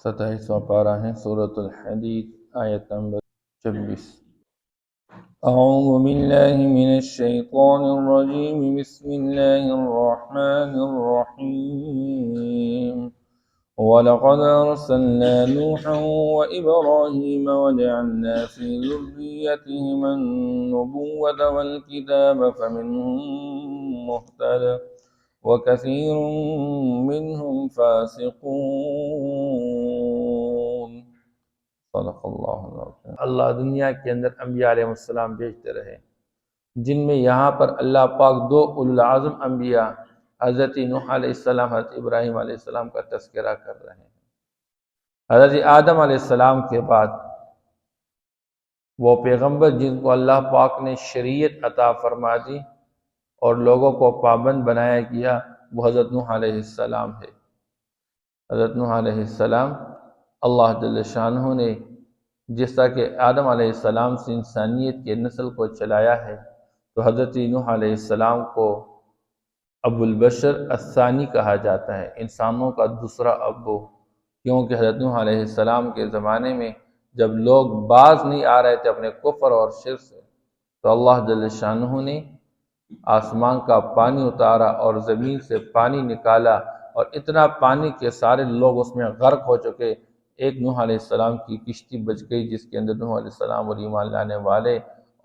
27واں پارہ ہے سورۃ الحدید آیت نمبر 26۔ اعوذ باللہ من الشیطان الرجیم بسم اللہ الرحمن الرحیم وَلَقَدْ أَرْسَلْنَا نُوحًا وَإِبْرَاهِيمَ وَجَعَلْنَا فِي ذُرِّيَّتِهِمَا النُّبُوَّةَ وَالْكِتَابَ فَمِنْهُم مُّهْتَدٍ وَكَثِيرٌ مِّنْهُمْ فَاسِقُونَ۔ صدق اللہ العظیم۔ اللہ دنیا کے اندر انبیاء علیہ السلام بھیجتے رہے، جن میں یہاں پر اللہ پاک دو اولو العزم انبیاء حضرت نوح علیہ السلام، حضرت ابراہیم علیہ السلام کا تذکرہ کر رہے ہیں۔ حضرت آدم علیہ السلام کے بعد وہ پیغمبر جن کو اللہ پاک نے شریعت عطا فرما دی اور لوگوں کو پابند بنایا گیا، وہ حضرت نوح علیہ السلام ہے۔ حضرت نوح علیہ السلام اللہ جل شانہ نے جس طرح کہ آدم علیہ السلام سے انسانیت کے نسل کو چلایا ہے، تو حضرت نوح علیہ السلام کو ابو البشر الثانی کہا جاتا ہے، انسانوں کا دوسرا ابو، کیونکہ حضرت نوح علیہ السلام کے زمانے میں جب لوگ باز نہیں آ رہے تھے اپنے کفر اور شرک سے، تو اللہ جل شانہ نے آسمان کا پانی اتارا اور زمین سے پانی نکالا، اور اتنا پانی کہ سارے لوگ اس میں غرق ہو چکے۔ ایک نوح علیہ السلام کی کشتی بچ گئی، جس کے اندر نوح علیہ السلام اور ایمان لانے والے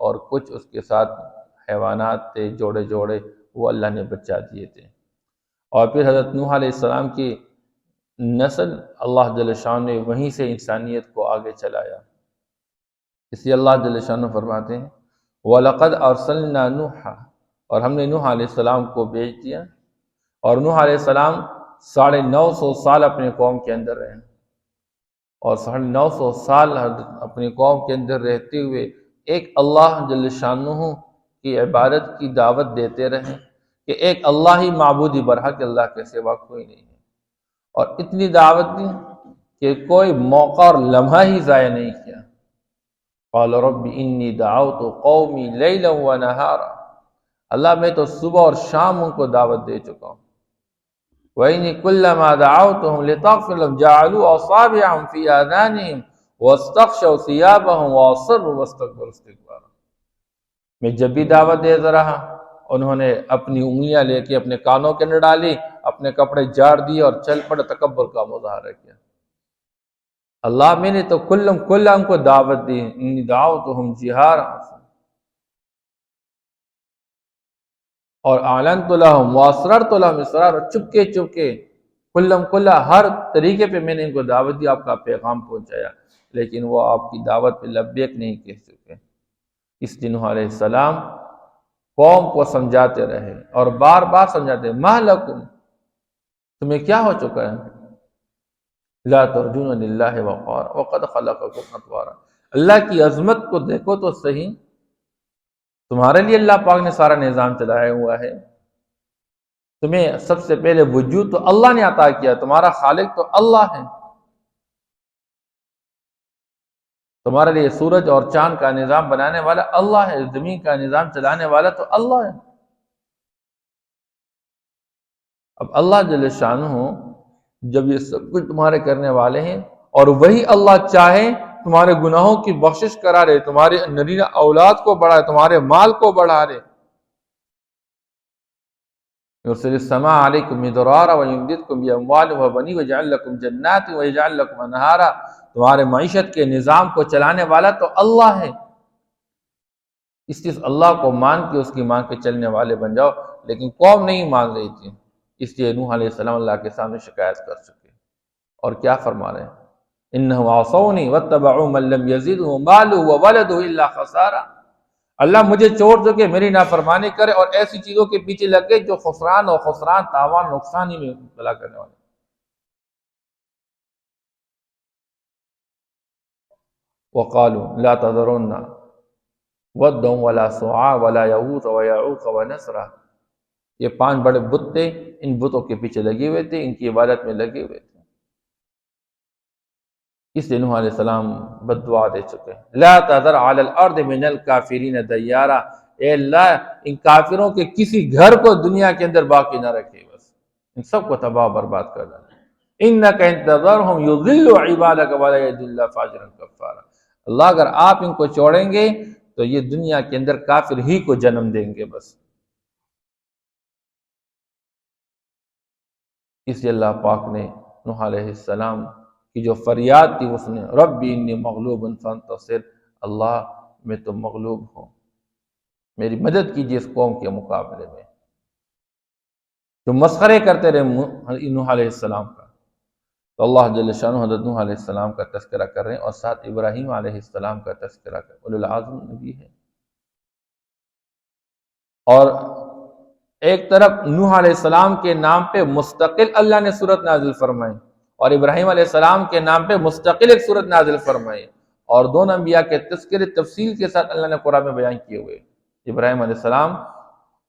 اور کچھ اس کے ساتھ حیوانات تھے، جوڑے جوڑے، وہ اللہ نے بچا دیے تھے۔ اور پھر حضرت نوح علیہ السلام کی نسل اللہ جل شانہ نے وہیں سے انسانیت کو آگے چلایا۔ اس لیے اللہ جل شانہ فرماتے ہیں وَلَقَدْ أَرْسَلْنَا نُوحًا، اور ہم نے نوح علیہ السلام کو بھیج دیا، اور نوح علیہ السلام 950 سال اپنے قوم کے اندر رہے، اور 950 سال اپنی قوم کے اندر رہتے ہوئے ایک اللہ جل شانہ کی عبادت کی دعوت دیتے رہے کہ ایک اللہ ہی معبود برحق، اللہ کے سوا کوئی نہیں ہے، اور اتنی دعوت دی کہ کوئی موقع اور لمحہ ہی ضائع نہیں کیا۔ قال رب انی دعوت قومی لیلا ونہارا، اللہ میں تو صبح اور شام ان کو دعوت دے چکا ہوں۔ وَإِنِّي كُلَّمَا دَعَوْتُهُمْ لِتَغْفِرَ لَهُمْ جَعَلُوا أَصَابِعَهُمْ فِي آذَانِهِمْ وَاسْتَغْشَوْا ثِيَابَهُمْ وَأَصَرُّوا وَاسْتَكْبَرُوا اسْتِكْبَارًا۔ میں جب بھی دعوت دیتا رہا، انہوں نے اپنی انگلیاں لے کے اپنے کانوں کے اندر ڈالی، اپنے کپڑے جھاڑ دیے اور چل پڑے، تکبر کا مظاہرہ کیا۔ اللہ میں نے تو کلم کو دعوت دی، انی دعوتہم جہارا، اور اعلنت لہم واسررت لہم اسرارا، چپکے چپکے کلہ ہر طریقے پہ میں نے ان کو دعوت دی، آپ کا پیغام پہنچایا، لیکن وہ آپ کی دعوت پہ لبیک نہیں کہہ سکے۔ اس لیے نوح علیہ السلام قوم کو سمجھاتے رہے اور بار بار سمجھاتے، ما لکم، تمہیں کیا ہو چکا ہے، لا ترجون للہ وقارا وقد خلقکم اطوارا، اللہ کی عظمت کو دیکھو تو صحیح، تمہارے لیے اللہ پاک نے سارا نظام چلایا ہوا ہے، تمہیں سب سے پہلے وجود تو اللہ نے عطا کیا، تمہارا خالق تو اللہ ہے، تمہارے لیے سورج اور چاند کا نظام بنانے والا اللہ ہے، زمین کا نظام چلانے والا تو اللہ ہے۔ اب اللہ جل شانہ جب یہ سب کچھ تمہارے کرنے والے ہیں، اور وہی اللہ چاہے تمہارے گناہوں کی بخشش کرا رہے، تمہارے نرینہ اولاد کو بڑھا، تمہارے مال کو بڑھا رہے، یرسل السماء علیکم مدرارا ویمددکم باموال وبنین ویجعل لکم جنات ویجعل لکم انہارا، تمہارے معیشت کے نظام کو چلانے والا تو اللہ ہے، اس لیے اللہ کو مان کے اس کی مان کے چلنے والے بن جاؤ، لیکن قوم نہیں مان رہی تھی، اس لیے نوح علیہ السلام اللہ کے سامنے شکایت کر سکے، اور کیا فرما رہے ہیں، انہم عصونی واتبعوا من لم یزدہ مالہ وولدہ الا خسارا، اللہ مجھے چھوڑ چکے، میری نافرمانی کرے اور ایسی چیزوں کے پیچھے لگ گئے جو خسران تاوان نقصان ہی میں مبتلا کرنے والے۔ وقالوا لا تذرن ودا ولا سواع ولا یغوث ویعوق ونسرا، یہ 5 بڑے بت تھے، ان بتوں کے پیچھے لگے ہوئے تھے، ان کی عبادت میں لگے ہوئے تھے، اس لیے نوح علیہ السلام بد دعا دے چکے، لا تذر علی الارض من الکافرین دیارا، اے اللہ ان کافروں کے کسی گھر کو دنیا کے اندر باقی نہ رکھے، بس ان سب کو تباہ و برباد کر ڈالے، انک ان تذرهم یضل عبادک ولا یضل فاجرا کفارا، اللہ اگر آپ ان کو چھوڑیں گے تو یہ دنیا کے اندر کافر ہی کو جنم دیں گے بس۔ اس لیے اللہ پاک نے نوح علیہ السلام کی جو فریاد تھی اس نے ربی انی مغلوب فانتصر، اللہ میں تو مغلوب ہوں، میری مدد کیجیے اس قوم کے مقابلے میں، جو مسخرے کرتے رہے نوح علیہ السلام کا۔ تو اللہ جل شانہ حضرت نوح علیہ السلام کا تذکرہ کر رہے ہیں، اور ساتھ ابراہیم علیہ السلام کا تذکرہ کر، اولو العزم نبی ہے۔ اور ایک طرف نوح علیہ السلام کے نام پہ مستقل اللہ نے سورت نازل فرمائی، اور ابراہیم علیہ السلام کے نام پہ مستقل ایک سورت نازل فرمائی، اور دونوں انبیاء کے تذکرے تفصیل کے ساتھ اللہ نے قرآن میں بیان کیے ہوئے۔ ابراہیم علیہ السلام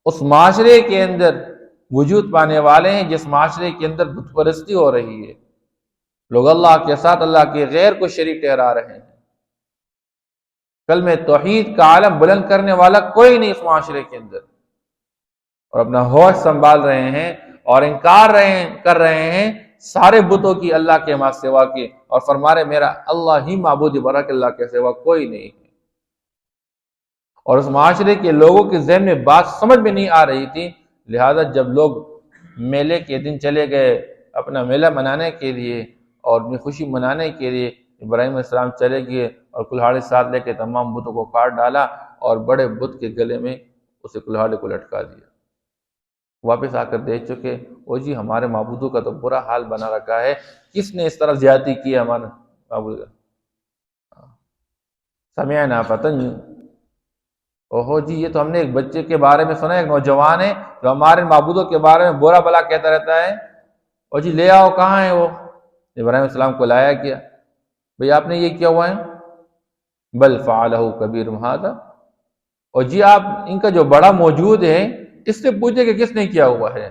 اس معاشرے کے اندر وجود پانے والے ہیں جس معاشرے کے اندر بت پرستی ہو رہی ہے، لوگ اللہ کے ساتھ اللہ کے غیر کو شریک ٹھہرا رہے ہیں، کلمہ توحید کا عالم بلند کرنے والا کوئی نہیں اس معاشرے کے اندر، اور اپنا ہوش سنبھال رہے ہیں اور انکار کر رہے ہیں سارے بتوں کی اللہ کے ماں سوا کے، اور فرما رہے میرا اللہ ہی معبود برحق اللہ کے سوا کوئی نہیں ہے۔ اور اس معاشرے کے لوگوں کے ذہن میں بات سمجھ میں نہیں آ رہی تھی، لہذا جب لوگ میلے کے دن چلے گئے اپنا میلہ منانے کے لیے اور اپنی خوشی منانے کے لیے، ابراہیم علیہ السلام چلے گئے اور کلہاڑی ساتھ لے کے تمام بتوں کو کاٹ ڈالا اور بڑے بت کے گلے میں اسے کلہاڑی کو لٹکا دیا۔ واپس آ کر دیکھ چکے، او جی ہمارے معبودوں کا تو برا حال بنا رکھا ہے، کس نے اس طرح زیادتی کی ہے ہمارے معبود کا؟ سمعنا فتن، اوہو جی یہ تو ہم نے ایک بچے کے بارے میں سنا، ایک نوجوان ہے جو ہمارے معبودوں کے بارے میں برا بلا کہتا رہتا ہے، او جی لے آؤ کہاں ہے وہ؟ ابراہیم السلام کو لایا کیا، بھئی آپ نے یہ کیا ہوا ہے؟ بل فعلہ کبیرہم ھذا، اور جی آپ ان کا جو بڑا موجود ہے اس سے پوچھیں کہ کس نے کیا ہوا ہے،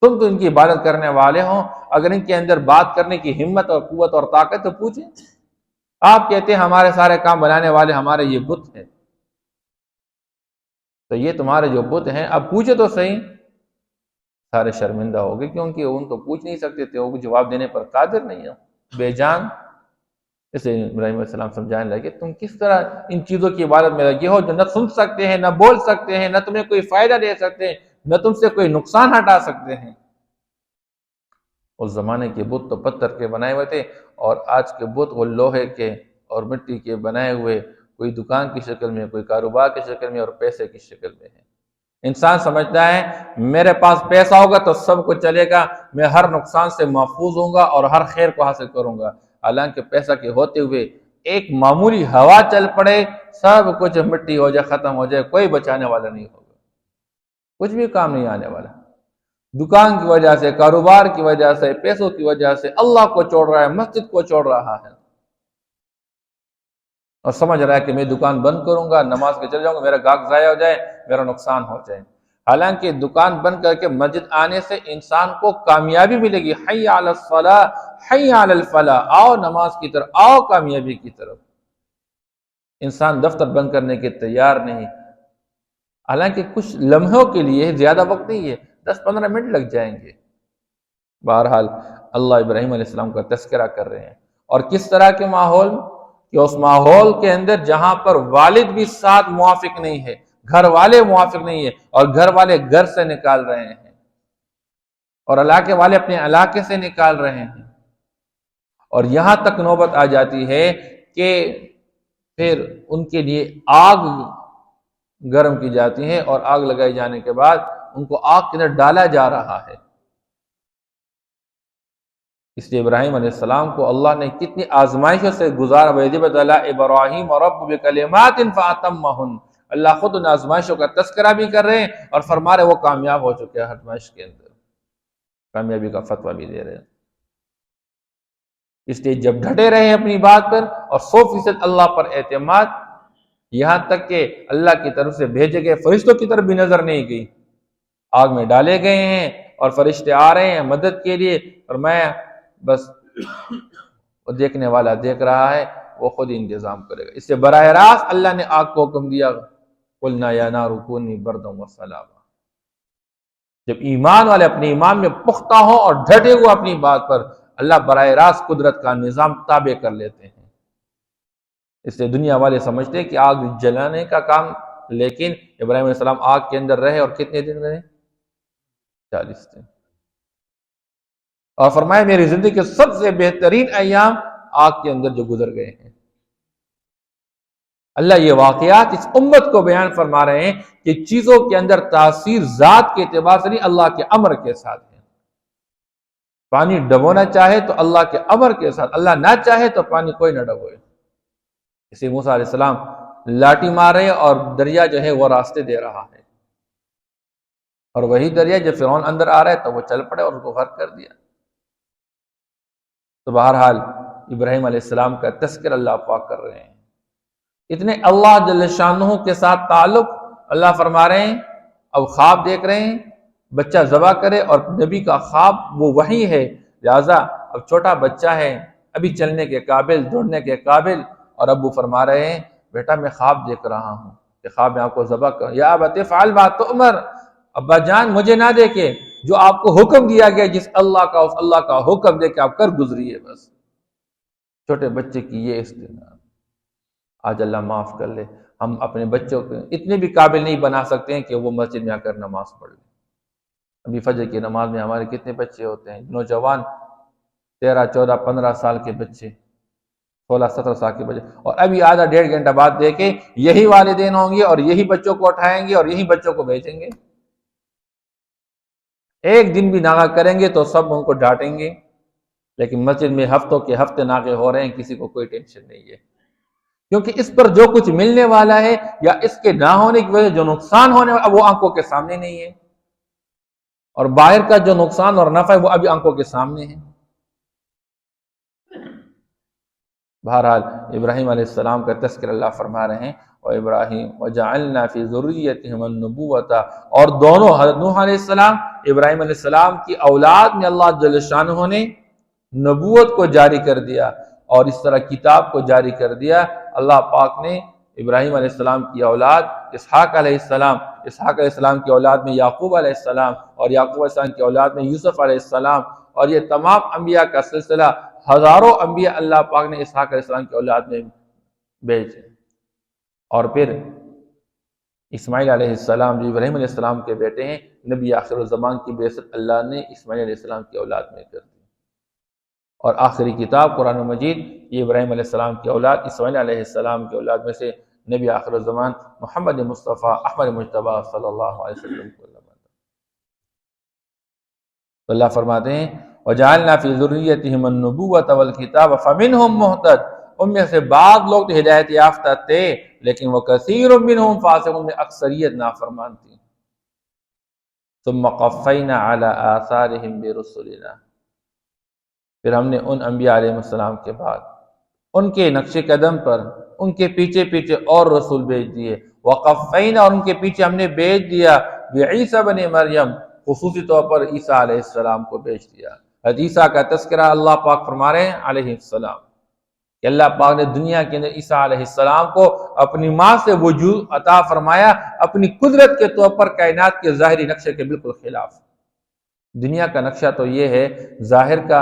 تم تو ان کی عبادت کرنے والے ہو، اگر ان کے اندر بات کرنے کی ہمت اور قوت اور طاقت تو پوچھیں۔ آپ کہتے ہیں ہمارے سارے کام بنانے والے ہمارے یہ بت ہیں، تو یہ تمہارے جو بت ہیں اب پوچھے تو صحیح۔ سارے شرمندہ ہو گئے کیونکہ ان کو پوچھ نہیں سکتے تھے، وہ جواب دینے پر قادر نہیں ہو، بے جان۔ اسے ابراہیم علیہ السلام سمجھانے لگے تم کس طرح ان چیزوں کی عبادت میں لگے ہو جو نہ سن سکتے ہیں، نہ بول سکتے ہیں، نہ تمہیں کوئی فائدہ دے سکتے ہیں، نہ تم سے کوئی نقصان ہٹا سکتے ہیں۔ اس زمانے کے بت تو پتھر کے بنائے ہوئے تھے، اور آج کے بت وہ لوہے کے اور مٹی کے بنائے ہوئے، کوئی دکان کی شکل میں، کوئی کاروبار کی شکل میں اور پیسے کی شکل میں ہے۔ انسان سمجھتا ہے میرے پاس پیسہ ہوگا تو سب کچھ چلے گا، میں ہر نقصان سے محفوظ ہوں گا اور ہر خیر کو حاصل کروں گا، حالانکہ پیسہ کے ہوتے ہوئے ایک معمولی ہوا چل پڑے سب کچھ مٹی ہو جائے، ختم ہو جائے، کوئی بچانے والا نہیں ہوگا، کچھ بھی کام نہیں آنے والا۔ دکان کی وجہ سے، کاروبار کی وجہ سے، پیسوں کی وجہ سے اللہ کو چھوڑ رہا ہے، مسجد کو چھوڑ رہا ہے، اور سمجھ رہا ہے کہ میں دکان بند کروں گا، نماز کے چل جاؤں گا، میرا گاہک ضائع ہو جائے، میرا نقصان ہو جائے۔ حالانکہ دکان بند کر کے مسجد آنے سے انسان کو کامیابی ملے گی، حی علی الصلاح حی علی الفلاح، آؤ نماز کی طرف، آؤ کامیابی کی طرف۔ انسان دفتر بند کرنے کے تیار نہیں، حالانکہ کچھ لمحوں کے لیے، زیادہ وقت نہیں ہے، 10-15 منٹ لگ جائیں گے۔ بہرحال اللہ ابراہیم علیہ السلام کا تذکرہ کر رہے ہیں، اور کس طرح کے ماحول کہ اس ماحول کے اندر جہاں پر والد بھی ساتھ موافق نہیں ہے، گھر والے موافق نہیں ہے، اور گھر والے گھر سے نکال رہے ہیں، اور علاقے والے اپنے علاقے سے نکال رہے ہیں، اور یہاں تک نوبت آ جاتی ہے کہ پھر ان کے لیے آگ گرم کی جاتی ہے، اور آگ لگائی جانے کے بعد ان کو آگ کے اندر ڈالا جا رہا ہے۔ اس لیے ابراہیم علیہ السلام کو اللہ نے کتنی آزمائشوں سے گزارا، وَإِذِ ابْتَلَىٰ إِبْرَاهِيمَ رَبُّهُ بِكَلِمَاتٍ فَأَتَمَّهُنَّ، اللہ خود ان آزمائشوں کا تذکرہ بھی کر رہے ہیں اور فرما رہے وہ کامیاب ہو چکے ہیں، آزمائش کے اندر کامیابی کا فتویٰ بھی دے رہے ہیں۔ اس لیے جب ڈٹے رہے اپنی بات پر اور 100% اللہ پر اعتماد، یہاں تک کہ اللہ کی طرف سے بھیجے گئے فرشتوں کی طرف بھی نظر نہیں گئی، آگ میں ڈالے گئے ہیں اور فرشتے آ رہے ہیں مدد کے لیے، فرمایا بس وہ دیکھنے والا دیکھ رہا ہے، وہ خود ہی انتظام کرے گا۔ اس سے براہ راست اللہ نے آگ کو حکم دیا، قُلْنَا يَا نَارُ كُونِي بَرْدًا وَسَلَامًا۔ جب ایمان والے اپنے ایمان میں پختہ ہوں اور ڈٹے ہوئے اپنی بات پر، اللہ براہ راست قدرت کا نظام تابع کر لیتے ہیں۔ اس لیے دنیا والے سمجھتے ہیں کہ آگ جلانے کا کام، لیکن ابراہیم علیہ السلام آگ کے اندر رہے اور کتنے دن رہے؟ 40 دن۔ اور فرمایا میری زندگی کے سب سے بہترین ایام آگ کے اندر جو گزر گئے ہیں۔ اللہ یہ واقعات اس امت کو بیان فرما رہے ہیں کہ چیزوں کے اندر تاثیر ذات کے اعتبار سے نہیں، اللہ کے امر کے ساتھ ہے۔ پانی ڈبونا چاہے تو اللہ کے امر کے ساتھ، اللہ نہ چاہے تو پانی کوئی نہ ڈبوئے۔ اسی موسیٰ علیہ السلام لاٹھی مار رہے اور دریا جو ہے وہ راستے دے رہا ہے، اور وہی دریا جب فرعون اندر آ رہا ہے تو وہ چل پڑے اور اس کو غرق کر دیا۔ تو بہرحال ابراہیم علیہ السلام کا تذکر اللہ پاک کر رہے ہیں، اتنے اللہ جل شانہ کے ساتھ تعلق۔ اللہ فرما رہے ہیں اب خواب دیکھ رہے ہیں بچہ ذبح کرے، اور نبی کا خواب وہ وحی ہے، لہذا اب چھوٹا بچہ ہے، ابھی چلنے کے قابل، دوڑنے کے قابل، اور ابو فرما رہے ہیں بیٹا میں خواب دیکھ رہا ہوں کہ خواب میں آپ کو ذبح کر، یا ابت افعل ما تؤمر، ابا جان مجھے نہ دیکھے، جو آپ کو حکم دیا گیا جس اللہ کا حکم دے کے آپ کر گزریے بس۔ چھوٹے بچے کی یہ استعداد، آج اللہ معاف کر لے، ہم اپنے بچوں کو اتنے بھی قابل نہیں بنا سکتے ہیں کہ وہ مسجد میں آ کر نماز پڑھ لیں۔ ابھی فجر کی نماز میں ہمارے کتنے بچے ہوتے ہیں، نوجوان 13 14 15 سال کے بچے، 16 17 سال کے بچے، اور ابھی آدھا ڈیڑھ گھنٹہ بعد دیکھیں یہی والدین ہوں گے اور یہی بچوں کو اٹھائیں گے اور یہی بچوں کو بھیجیں گے۔ ایک دن بھی ناغہ کریں گے تو سب ان کو ڈانٹیں گے، لیکن مسجد میں ہفتوں کے ہفتے ناغے ہو رہے ہیں، کسی کو کوئی ٹینشن نہیں ہے، کیونکہ اس پر جو کچھ ملنے والا ہے یا اس کے نہ ہونے کی وجہ جو نقصان ہونے والا وہ آنکھوں کے سامنے نہیں ہے، اور باہر کا جو نقصان اور نفع ہے وہ ابھی آنکھوں کے سامنے ہے۔ بہرحال ابراہیم علیہ السلام کا تذکر اللہ فرما رہے ہیں، اور ابراہیم وجعلنا فی ذریتہم النبوۃ، اور دونوں حضرت نوح علیہ السلام ابراہیم علیہ السلام کی اولاد میں اللہ جل شانہ نے نبوت کو جاری کر دیا، اور اس طرح کتاب کو جاری کر دیا۔ اللہ پاک نے ابراہیم علیہ السلام کی اولاد اسحاق علیہ السلام، اسحاق علیہ السلام کی اولاد میں یعقوب علیہ السلام، اور یعقوب علیہ السلام کی اولاد میں یوسف علیہ السلام، اور یہ تمام انبیاء کا سلسلہ، ہزاروں انبیاء اللہ پاک نے اسحاق علیہ السلام کی اولاد میں بھیجے۔ اور پھر اسماعیل علیہ السلام جو ابراہیم علیہ السلام کے بیٹے ہیں، نبی آخر الزمان کی بعثت اللہ نے اسماعیل علیہ السلام کی اولاد میں کر دی، اور آخری کتاب قرآن مجید یہ ابراہیم علیہ السلام کی اولاد اسماعیل علیہ السلام کی اولاد میں سے نبی آخر الزمان محمد مصطفیٰ احمد مجتبیٰ صلی اللہ علیہ وسلم کو اللہ بنایا۔ تو اللہ فرماتے ہیں وَجَعَلْنَا فِي ذُرِّيَّتِهِمُ النُّبُوَّةَ وَالْكِتَابَ فَمِنْهُمْ مُهْتَدٍ، ان میں سے بعض لوگ تو ہدایت یافتہ تھے، لیکن وہ کثیر منہم فاسقون میں اکثریت نافرمان تھی۔ ثم قفینا علی آثارہم برسلنا، پھر ہم نے ان انبیاء علیہ السلام کے بعد ان کے نقش قدم پر ان کے پیچھے پیچھے اور رسول بھیج دیے، وقفینا، اور ان کے پیچھے ہم نے بھیج دیا بعیسیٰ بن مریم، خصوصی طور پر عیسیٰ علیہ السلام کو بھیج دیا۔ حضرت عیسیٰ کا تذکرہ اللہ پاک فرما رہے ہیں علیہ السلام کہ اللہ پاک نے دنیا کے اندر عیسیٰ علیہ السلام کو اپنی ماں سے وجود عطا فرمایا، اپنی قدرت کے طور پر کائنات کے ظاہری نقشے کے بالکل خلاف۔ دنیا کا نقشہ تو یہ ہے ظاہر کا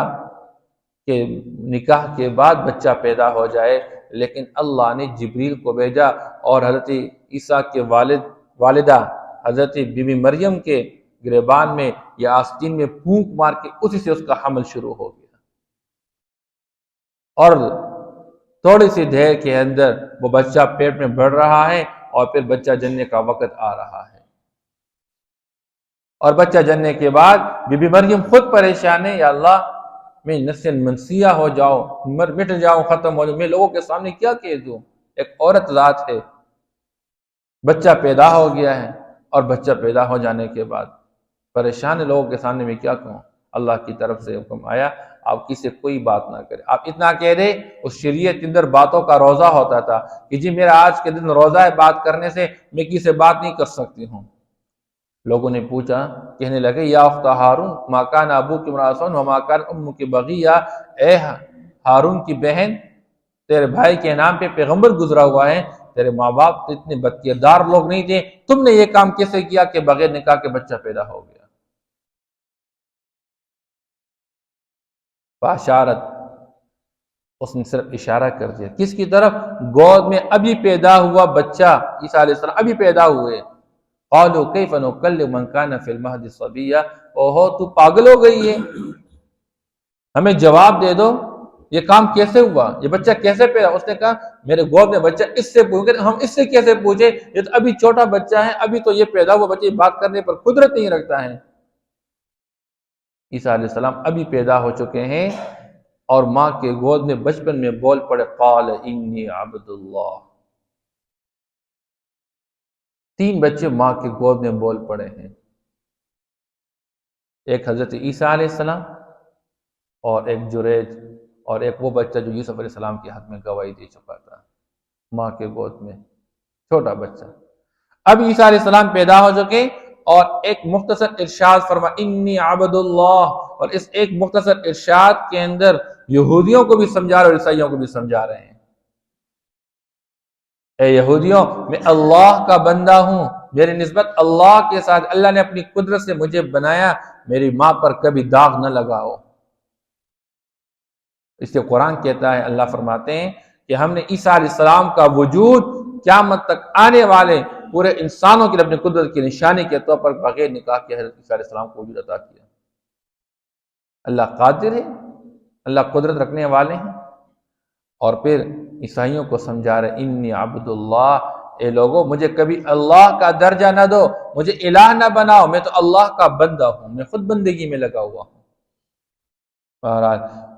کہ نکاح کے بعد بچہ پیدا ہو جائے، لیکن اللہ نے جبریل کو بھیجا اور حضرت عیسیٰ کے والدہ حضرت بی بی مریم کے گریبان میں یا آستین میں پھونک مار کے اسی سے اس کا حمل شروع ہو گیا، اور تھوڑی سی دیر کے اندر وہ بچہ پیٹ میں بڑھ رہا ہے، اور پھر بچہ جننے کا وقت آ رہا ہے، اور بچہ جننے کے بعد بی بی مریم خود پریشان ہے، یا اللہ میں نسل منسیہ ہو جاؤں، مٹ جاؤں، ختم ہو جاؤں، میں لوگوں کے سامنے کیا کہہ دوں، ایک عورت ذات ہے، بچہ پیدا ہو گیا ہے، اور بچہ پیدا ہو جانے کے بعد پریشان ہے، لوگوں کے سامنے میں کیا کہوں۔ اللہ کی طرف سے حکم آیا آپ کسی سے کوئی بات نہ کریں، آپ اتنا کہہ دیں، اس شریعت کے اندر باتوں کا روزہ ہوتا تھا کہ جی میرا آج کے دن روزہ ہے، بات کرنے سے میں کسی سے بات نہیں کر سکتی ہوں۔ لوگوں نے پوچھا، کہنے لگے یا اخت ہارون ما کان ابوک امرأ سوء وما کانت امک بغیہ، اے ہارون کی بہن تیرے بھائی کے نام پہ پیغمبر گزرا ہوا ہے، تیرے ماں باپ تو اتنے بدکردار لوگ نہیں تھے، تم نے یہ کام کیسے کیا کہ بغیر نکاح کے بچہ پیدا ہو گیا۔ فاشارت، اس نے صرف اشارہ کر دیا کس کی طرف؟ گود میں ابھی پیدا ہوا بچہ عیسیٰ علیہ السلام ابھی پیدا ہوئے. قالوا کیف نکلم من کان فی المہد صبیا، اوہو تو پاگل ہو گئی ہے، ہمیں جواب دے دو یہ کام کیسے ہوا، یہ بچہ کیسے پیدا؟ اس نے کہا میرے گود میں بچہ، اس سے پوچھ، ہم اس سے کیسے پوچھے، یہ تو ابھی چھوٹا بچہ ہے، ابھی تو یہ پیدا ہوا بچہ بات کرنے پر قدرت نہیں رکھتا ہے. عیسیٰ علیہ السلام ابھی پیدا ہو چکے ہیں اور ماں کے گود میں بچپن میں بول پڑے قال انی عبد اللہ. 3 بچے ماں کے گود میں بول پڑے ہیں، ایک حضرت عیسیٰ علیہ السلام اور ایک جریج اور ایک وہ بچہ جو یوسف علیہ السلام کے حق میں گواہی دے چکا تھا ماں کے گود میں، چھوٹا بچہ. اب عیسیٰ علیہ السلام پیدا ہو چکے اور ایک مختصر ارشاد فرما انی عبد اللہ، اور اس ایک مختصر ارشاد کے اندر یہودیوں کو بھی سمجھا رہے اور عیسائیوں کو بھی سمجھا رہے ہیں. اے یہودیوں، میں اللہ کا بندہ ہوں، میری نسبت اللہ کے ساتھ، اللہ نے اپنی قدرت سے مجھے بنایا، میری ماں پر کبھی داغ نہ لگاؤ. اس سے قرآن کہتا ہے، اللہ فرماتے ہیں کہ ہم نے عیسیٰ علیہ السلام کا وجود قیامت تک آنے والے پورے انسانوں کے لیے اپنی قدرت کی نشانی کے طور پر بغیر نکاح کے حضرت عیسیٰ علیہ السلام کو وجود عطا کیا. اللہ قادر ہے، اللہ قدرت رکھنے والے ہیں. اور پھر عیسائیوں کو سمجھا رہے انی عبد اللہ، اے لوگو مجھے کبھی اللہ کا درجہ نہ دو، مجھے الہ نہ بناؤ، میں تو اللہ کا بندہ ہوں، میں خود بندگی میں لگا ہوا ہوں.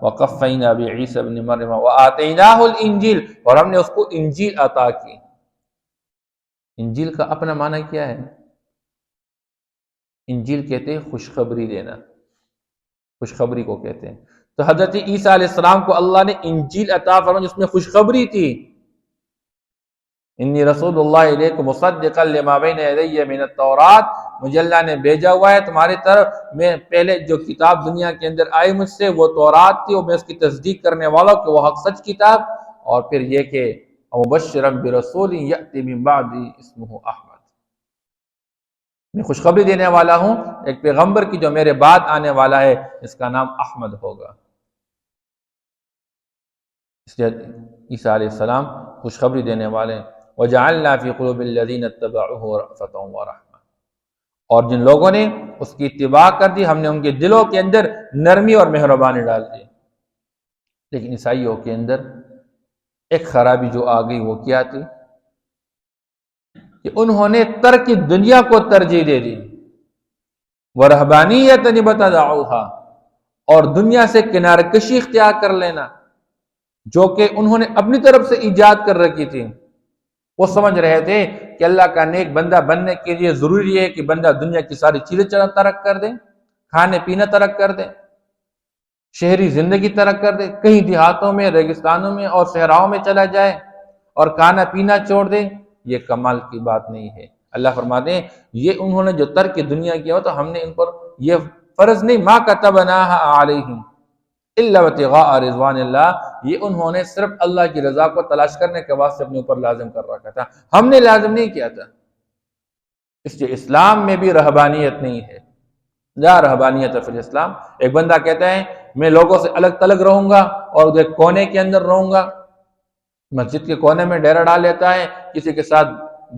وَقَفَّيْنَا بِعِيسَى ابْنِ مَرْيَمَ وَآتَيْنَاهُ الْإِنْجِيلَ، اور ہم نے اس کو انجیل عطا کی. انجیل کا اپنا معنی کیا ہے؟ انجیل کہتے ہیں خوشخبری دینا، خوشخبری کو کہتے ہیں. تو حضرت عیسیٰ علیہ السلام کو اللہ نے انجیل عطا فرمائی جس میں خوشخبری تھی. انی رسول اللہ الیکم مصدقا لما بین یدی من التوراۃ، مجھے اللہ نے بھیجا ہوا ہے تمہاری طرف، میں پہلے جو کتاب دنیا کے اندر آئی مجھ سے وہ تورات تھی، اور میں اس کی تصدیق کرنے والا ہوں کہ وہ حق سچ کتاب، اور پھر یہ کہ مبشرا برسول یأتی من بعدی اسمہ احمد، میں خوشخبری دینے والا ہوں ایک پیغمبر کی جو میرے بعد آنے والا ہے، اس کا نام احمد ہوگا. اس لیے عیسیٰ علیہ السلام خوشخبری دینے والے. وَجَعَلْنَا فِي قُلُوبِ الَّذِينَ اتَّبَعُوهُ رَأْفَةً وَرَحْمَةً، اور جن لوگوں نے اس کی اتباع کر دی ہم نے ان کے دلوں کے اندر نرمی اور مہربانی ڈال دی. لیکن عیسائیوں کے اندر ایک خرابی جو آ گئی وہ کیا تھی کہ انہوں نے ترک دنیا کو ترجیح دے دی. وَرَهْبَانِيَّةً ابْتَدَعُوهَا، اور دنیا سے کنارہ کشی اختیار کر لینا جو کہ انہوں نے اپنی طرف سے ایجاد کر رکھی تھی. وہ سمجھ رہے تھے کہ اللہ کا نیک بندہ بننے کے لیے ضروری ہے کہ بندہ دنیا کی ساری چیزیں ترک کر دے، کھانے پینا ترک کر دے، شہری زندگی ترک کر دے، کہیں دیہاتوں میں، ریگستانوں میں اور صحراؤں میں چلا جائے اور کھانا پینا چھوڑ دے. یہ کمال کی بات نہیں ہے. اللہ فرماتے ہیں یہ انہوں نے جو ترک دنیا کیا ہو تو ہم نے ان پر یہ فرض نہیں، ما كتبناها علیہم الا ابتغاء رضوان اللہ، یہ انہوں نے صرف اللہ کی رضا کو تلاش کرنے کے واسطے اپنے اوپر لازم کر رکھا تھا، ہم نے لازم نہیں کیا تھا. اس لیے اسلام میں بھی رہبانیت نہیں ہے، لا رہبانیت فی الاسلام. ایک بندہ کہتا ہے میں لوگوں سے الگ تلگ رہوں گا اور ایک کونے کے اندر رہوں گا، مسجد کے کونے میں ڈیرا ڈال لیتا ہے، کسی کے ساتھ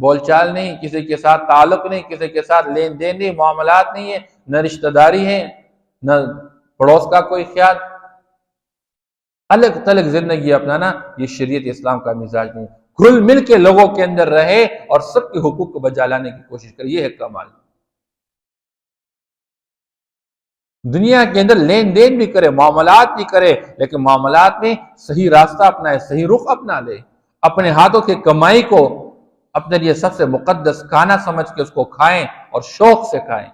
بول چال نہیں، کسی کے ساتھ تعلق نہیں، کسی کے ساتھ لین دین نہیں، معاملات نہیں ہے، نہ رشتہ داری ہے، نہ پڑوس کا کوئی خیال، الگ تلگ زندگی اپنانا، یہ شریعت اسلام کا مزاج نہیں. گھل مل کے لوگوں کے اندر رہے اور سب کے حقوق کو بجا لانے کی کوشش کرے، یہ ہے کمال. دنیا کے اندر لین دین بھی کرے، معاملات بھی کرے، لیکن معاملات میں صحیح راستہ اپنائے، صحیح رخ اپنا لے، اپنے ہاتھوں کی کمائی کو اپنے لیے سب سے مقدس کھانا سمجھ کے اس کو کھائیں اور شوق سے کھائیں.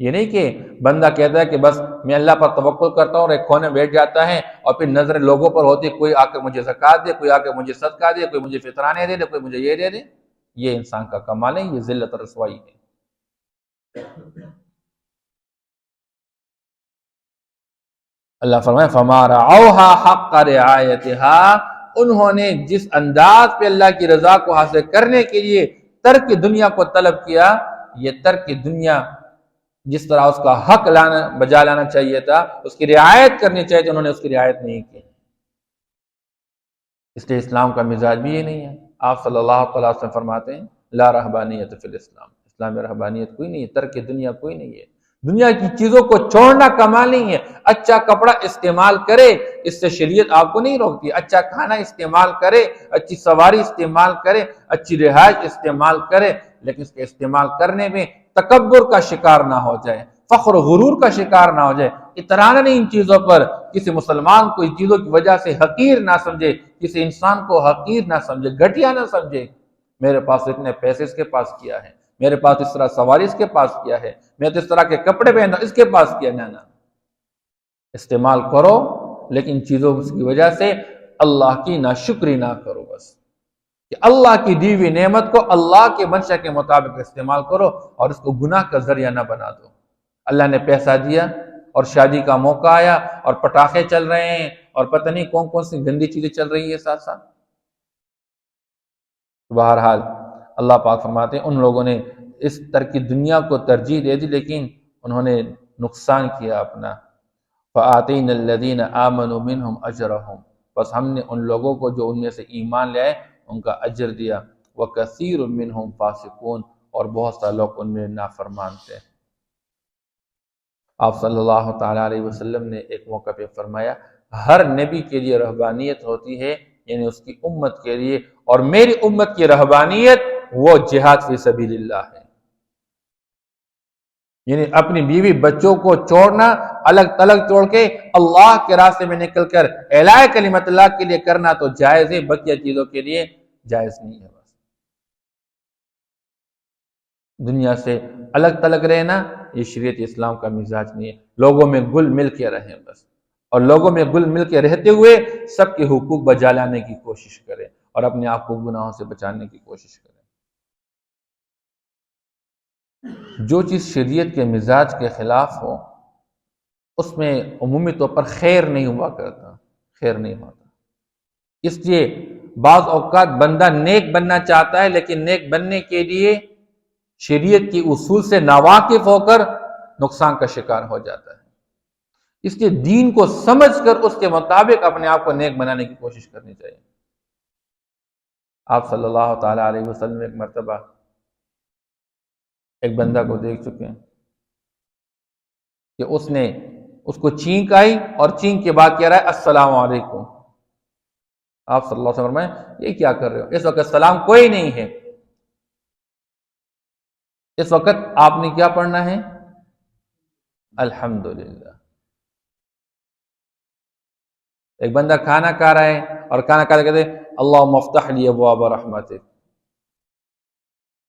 یہ نہیں کہ بندہ کہتا ہے کہ بس میں اللہ پر توکل کرتا ہوں اور ایک کونے بیٹھ جاتا ہے اور پھر نظر لوگوں پر ہوتی ہے، کوئی آ کے مجھے زکوٰۃ دے، کوئی آ کے مجھے صدقہ دے، کوئی مجھے فطرانے دے دے، کوئی مجھے یہ دے دے. یہ انسان کا کمال ہے، یہ ذلت اور رسوائی ہے. اللہ فرمائے فَمَا رَعَوْهَا حَقَّ رِعَایَتِهَا، انہوں نے جس انداز پہ اللہ کی رضا کو حاصل کرنے کے لیے ترک دنیا کو طلب کیا، یہ ترک دنیا جس طرح اس کا حق بجا لانا چاہیے تھا، اس کی رعایت کرنی چاہیے تھی، انہوں نے اس کی رعایت نہیں کی۔ اس لیے اسلام کا مزاج بھی یہ نہیں ہے۔ آپ صلی اللہ علیہ وسلم فرماتے ہیں لا رہبانیت فی الاسلام، اسلام میں رہبانیت کوئی نہیں ہے، ترک دنیا کوئی نہیں ہے، دنیا کی چیزوں کو چھوڑنا کمال نہیں ہے۔ اچھا کپڑا استعمال کرے، اس سے شریعت آپ کو نہیں روکتی، اچھا کھانا استعمال کرے، اچھی سواری استعمال کرے، اچھی رہائش استعمال کرے، لیکن اس کے استعمال کرنے میں تکبر کا شکار نہ ہو جائے، فخر و غرور کا شکار نہ ہو جائے، اطرانا نہیں ان چیزوں پر، کسی مسلمان کو ان چیزوں کی وجہ سے حقیر نہ سمجھے، کسی انسان کو حقیر نہ سمجھے، گھٹیا نہ سمجھے۔ میرے پاس اتنے پیسے اس کے پاس کیا ہے، میرے پاس اس طرح سواری اس کے پاس کیا ہے، میں تو اس طرح کے کپڑے پہنتا اس کے پاس کیا، نہ استعمال کرو، لیکن چیزوں کی وجہ سے اللہ کی ناشکری نہ کرو، بس کہ اللہ کی دی ہوئی نعمت کو اللہ کے منشا کے مطابق استعمال کرو اور اس کو گناہ کا ذریعہ نہ بنا دو۔ اللہ نے پیسہ دیا اور شادی کا موقع آیا اور پٹاخے چل رہے ہیں اور پتہ نہیں کون کون سی گندی چیزیں چل رہی ہیں ساتھ ساتھ۔ بہرحال اللہ پاک فرماتے ہیں ان لوگوں نے اس ترکی دنیا کو ترجیح دے دی، لیکن انہوں نے نقصان کیا اپنا۔ فَآتَيْنَا الَّذِينَ آمَنُوا مِنْهُمْ أَجْرَهُمْ، بس ہم نے ان لوگوں کو جو ان میں سے ایمان لے آئے ان کا اجر دیا۔ وَكَثِيرٌ مِّنْهُمْ فَاسِقُونَ، اور بہت سا لوگ ان میں نافرمان تھے۔ آپ صلی اللہ تعالیٰ علیہ وسلم نے ایک موقع پہ فرمایا ہر نبی کے لیے رہبانیت ہوتی ہے، یعنی اس کی امت کے لیے، اور میری امت کی رہبانیت وہ جہاد فی سبیل اللہ ہے، یعنی اپنی بیوی بچوں کو چھوڑنا، الگ تلگ چھوڑ کے اللہ کے راستے میں نکل کر اعلاء کلمت اللہ کے لیے کرنا تو جائز ہے، بقیہ چیزوں کے لیے جائز نہیں ہے۔ بس دنیا سے الگ تلگ رہنا یہ شریعت اسلام کا مزاج نہیں ہے۔ لوگوں میں گل مل کے رہیں بس، اور لوگوں میں گل مل کے رہتے ہوئے سب کے حقوق بجا لانے کی کوشش کریں اور اپنے آپ کو گناہوں سے بچانے کی کوشش کریں۔ جو چیز شریعت کے مزاج کے خلاف ہو اس میں عمومی طور پر خیر نہیں ہوا کرتا، خیر نہیں ہوتا۔ اس لیے بعض اوقات بندہ نیک بننا چاہتا ہے، لیکن نیک بننے کے لیے شریعت کی اصول سے ناواقف ہو کر نقصان کا شکار ہو جاتا ہے۔ اس لیے دین کو سمجھ کر اس کے مطابق اپنے آپ کو نیک بنانے کی کوشش کرنی چاہیے۔ آپ صلی اللہ تعالیٰ علیہ وسلم ایک مرتبہ ایک بندہ کو دیکھ چکے ہیں کہ اس نے اس کو چینک آئی اور چینک کے بعد کہہ رہا ہے السلام علیکم۔ آپ صلی اللہ علیہ وسلم فرمائیں یہ کیا کر رہے ہو؟ اس وقت سلام کوئی نہیں ہے، اس وقت آپ نے کیا پڑھنا ہے؟ الحمدللہ۔ ایک بندہ کھانا کھا رہا ہے اور کھانا کھا کہتے ہیں اللہم افتح لی ابواب رحمتک۔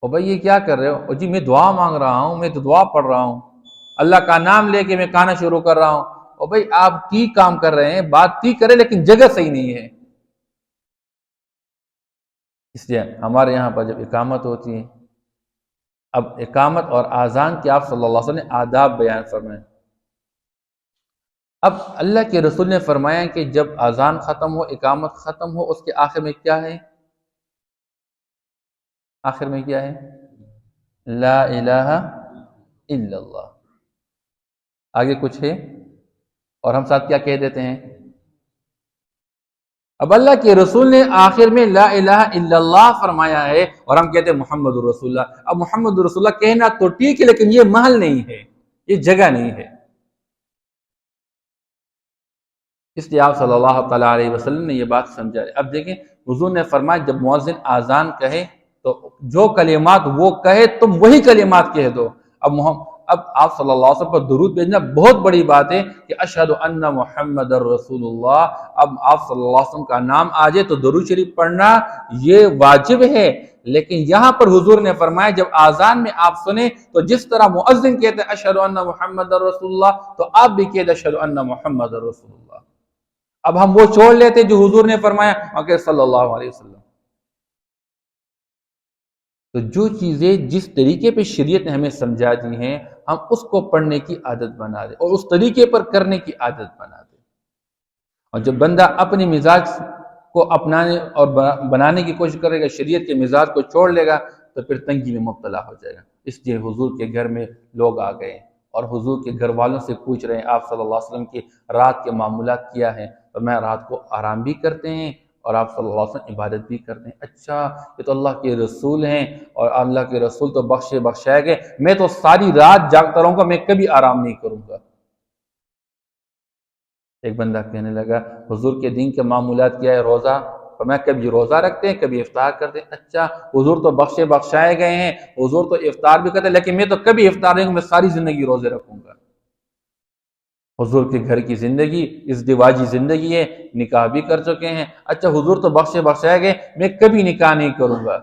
اور بھائی یہ کیا کر رہے ہو؟ جی میں دعا مانگ رہا ہوں، میں تو دعا پڑھ رہا ہوں، اللہ کا نام لے کے میں کھانا شروع کر رہا ہوں۔ اور بھائی آپ ٹھیک کام کر رہے ہیں، بات ٹھیک کریں، لیکن جگہ صحیح نہیں ہے۔ اس لیے ہمارے یہاں پر جب اقامت ہوتی ہے، اب اقامت اور اذان کے آپ صلی اللہ علیہ وسلم نے آداب بیان فرمائے۔ اب اللہ کے رسول نے فرمایا کہ جب اذان ختم ہو، اقامت ختم ہو، اس کے آخر میں کیا ہے؟ آخر میں کیا ہے؟ لا الہ الا اللہ۔ آگے کچھ ہے اور ہم ساتھ کیا کہہ دیتے ہیں؟ اب اللہ کے رسول نے آخر میں لا الہ الا اللہ فرمایا ہے اور ہم کہتے ہیں محمد رسول اللہ۔ اب محمد رسول اللہ کہنا تو ٹھیک ہے، لیکن یہ محل نہیں ہے، یہ جگہ نہیں ہے۔ اس لیے آپ صلی اللہ تعالیٰ علیہ وسلم نے یہ بات سمجھا ہے۔ اب دیکھیں حضور نے فرمایا جب مؤذن آذان کہے تو جو کلمات وہ کہے تم وہی کلمات کہہ دو۔ اب آپ صلی اللہ علیہ وسلم پر درود بھیجنا بہت بڑی بات ہے کہ اشہد ان محمد رسول اللہ۔ اب آپ صلی اللہ علیہ وسلم کا نام آ جائے تو درود شریف پڑھنا یہ واجب ہے، لیکن یہاں پر حضور نے فرمایا جب آذان میں آپ سنیں تو جس طرح مؤذن کہتے ہیں اشہد ان محمد رسول اللہ تو آپ بھی کہتے اشہد ان محمد رسول اللہ۔ اب ہم وہ چھوڑ لیتے جو حضور نے فرمایا مگر صلی اللہ علیہ وسلم۔ تو جو چیزیں جس طریقے پہ شریعت نے ہمیں سمجھا دی ہیں ہم اس کو پڑھنے کی عادت بنا دیں اور اس طریقے پر کرنے کی عادت بنا دیں۔ اور جب بندہ اپنی مزاج کو اپنانے اور بنانے کی کوشش کرے گا، شریعت کے مزاج کو چھوڑ لے گا تو پھر تنگی میں مبتلا ہو جائے گا۔ اس لیے حضور کے گھر میں لوگ آ گئے اور حضور کے گھر والوں سے پوچھ رہے ہیں آپ صلی اللہ علیہ وسلم کی رات کے معمولات کیا ہیں، تو میں رات کو آرام بھی کرتے ہیں اور آپ صلی اللہ علیہ وسلم عبادت بھی کرتے ہیں۔ اچھا، یہ تو اللہ کے رسول ہیں، اور اللہ کے رسول تو بخشائے گئے، میں تو ساری رات جاگتا رہوں گا، میں کبھی آرام نہیں کروں گا۔ ایک بندہ کہنے لگا حضور کے دین کے معمولات کیا ہے؟ روزہ۔ فرمایا کبھی روزہ رکھتے ہیں، کبھی افطار کرتے ہیں۔ اچھا، حضور تو بخشائے گئے ہیں، حضور تو افطار بھی کرتے ہیں، لیکن میں تو کبھی افطار نہیں کروں، میں ساری زندگی روزے رکھوں گا۔ حضور کے گھر کی زندگی اس دواجی زندگی ہے، نکاح بھی کر چکے ہیں۔ اچھا، حضور تو بخشائے گئے، میں کبھی نکاح نہیں کروں گا۔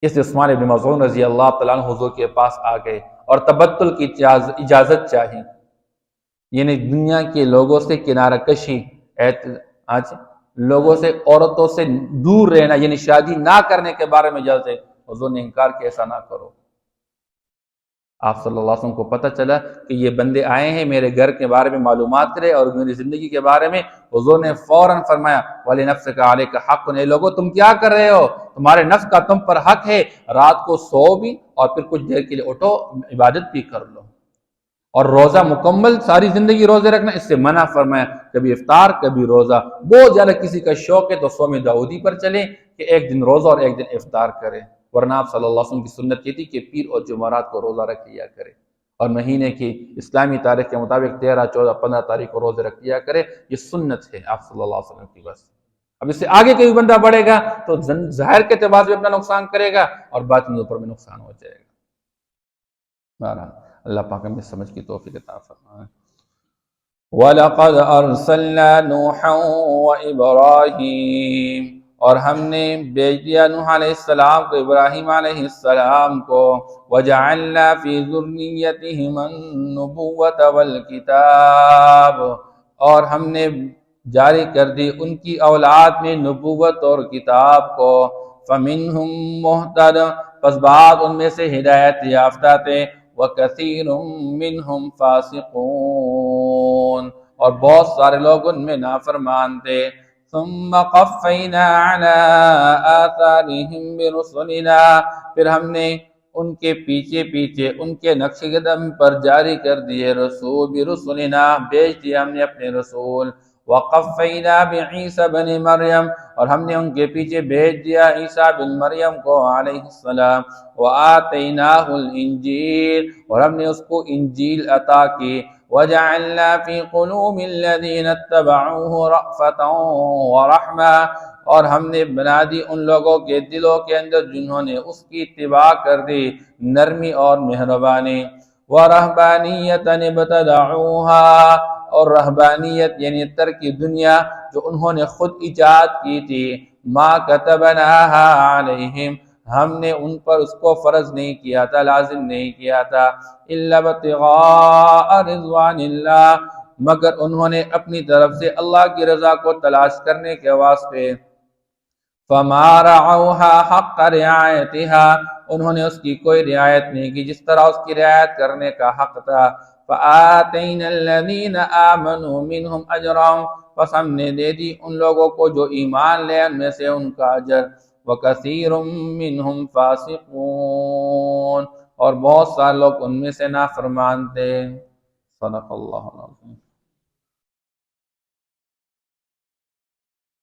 اس عثمان بن مظعون رضی اللہ تعالیٰ عنہ حضور کے پاس آ گئے اور تبتل کی اجازت چاہی، یعنی دنیا کے لوگوں سے کنارہ کشی، آج لوگوں سے، عورتوں سے دور رہنا، یعنی شادی نہ کرنے کے بارے میں اجازت ہے۔ حضور نے انکار کیا، ایسا نہ کرو۔ آپ صلی اللہ علیہ وسلم کو پتہ چلا کہ یہ بندے آئے ہیں میرے گھر کے بارے میں معلومات کرے اور میری زندگی کے بارے میں، حضور نے فوراً فرمایا وَلِنَفْسِكَ عَلَيْكَ حَقٌّ، اے لوگو تم کیا کر رہے ہو؟ تمہارے نفس کا تم پر حق ہے، رات کو سو بھی اور پھر کچھ دیر کے لیے اٹھو، عبادت بھی کر لو۔ اور روزہ مکمل ساری زندگی روزے رکھنا، اس سے منع فرمایا، کبھی افطار کبھی روزہ۔ بہت زیادہ کسی کا شوق ہے تو صوم داؤدی پر چلے کہ ایک دن روزہ اور ایک دن افطار کرے، ورنہ آپ صلی اللہ علیہ وسلم کی سنت یہ تھی کہ پیر اور جمعرات کو روزہ رکھ لیا کرے، اور مہینے کی اسلامی تاریخ کے مطابق 13، 14، 15 تاریخ کو روزے رکھ لیا کرے۔ یہ سنت ہے آپ صلی اللہ علیہ وسلم کی۔ بس اب اس سے آگے کوئی بندہ بڑھے گا تو ظاہر کے اعتبار سے اپنا نقصان کرے گا اور باطن کے اوپر میں نقصان ہو جائے گا۔ بہرحال اللہ پاک ہمیں سمجھ کی توفیق عطا فرمائے۔ وَلَقَدْ أَرْسَلْنَا نُوحًا وَإِبْرَاهِيمَ، اور ہم نے بھیج دیا نوح علیہ السلام کو، ابراہیم علیہ السلام کو، وَجَعَلْنَا فِي ذُرِّيَّتِهِمَا النُّبُوَّةَ وَالْكِتَابَ، اور ہم نے جاری کر دی ان کی اولاد میں نبوت اور کتاب کو۔ فَمِنْهُمْ مُهْتَدٍ، پس بعض ان میں سے ہدایت یافتہ تھے، وَكَثِيرٌ مِّنْهُمْ فَاسِقُونَ، اور بہت سارے لوگ ان میں نافرمان تھے۔ ثُمَّ قَفَّيْنَا عَلَىٰ آثَارِهِمْ بِرُسُلِنَا، پھر ہم نے ان کے پیچھے ان کے نقش قدم پر جاری کر دیے رسول، برسلنا بھیج دیا ہم نے اپنے رسول۔ وَقَفَّيْنَا بِعِيسَى بْنِ مَرْيَمَ، اور ہم نے ان کے پیچھے بھیج دیا عیسیٰ بن مریم کو علیہ السلام۔ وَآتَيْنَاهُ الْإِنْجِيلَ، اور ہم نے اس کو انجیل عطا کی۔ وَجَعَلْنَا فِي قُلُوبِ الَّذِينَ اتَّبَعُوهُ رَأْفَةً وَرَحْمَةً، اور ہم نے بنا دی ان لوگوں کے دلوں کے اندر جنہوں نے اس کی اتباع کر دی، نرمی اور مہربانی۔ وَرَهْبَانِيَّةً ابْتَدَعُوهَا، اور رہبانیت یعنی ترک دنیا جو انہوں نے خود ایجاد کی تھی، مَا كَتَبْنَاهَا عَلَيْهِمْ، ہم نے ان پر اس کو فرض نہیں کیا تھا، لازم نہیں کیا تھا، إِلَّا ابْتِغَاءَ رِضْوَانِ اللَّهِ، مگر انہوں نے اپنی طرف سے اللہ کی رضا کو تلاش کرنے کے واسطے۔ فَمَا رَعَوْهَا حَقَّ رِعَایَتِهَا، انہوں نے اس کی کوئی رعایت نہیں کی جس طرح اس کی رعایت کرنے کا حق تھا۔ فَآتَيْنَا الَّذِينَ آمَنُوا مِنْهُمْ أَجْرًا، پس ہم نے دے دی ان لوگوں کو جو ایمان لے ان میں سے ان کا اجر۔ وَكَثِيرٌ مِّنْهُمْ فَاسِقُونَ، اور بہت سارے لوگ ان میں سے نافرمان تھے۔ صدق اللہ العظیم۔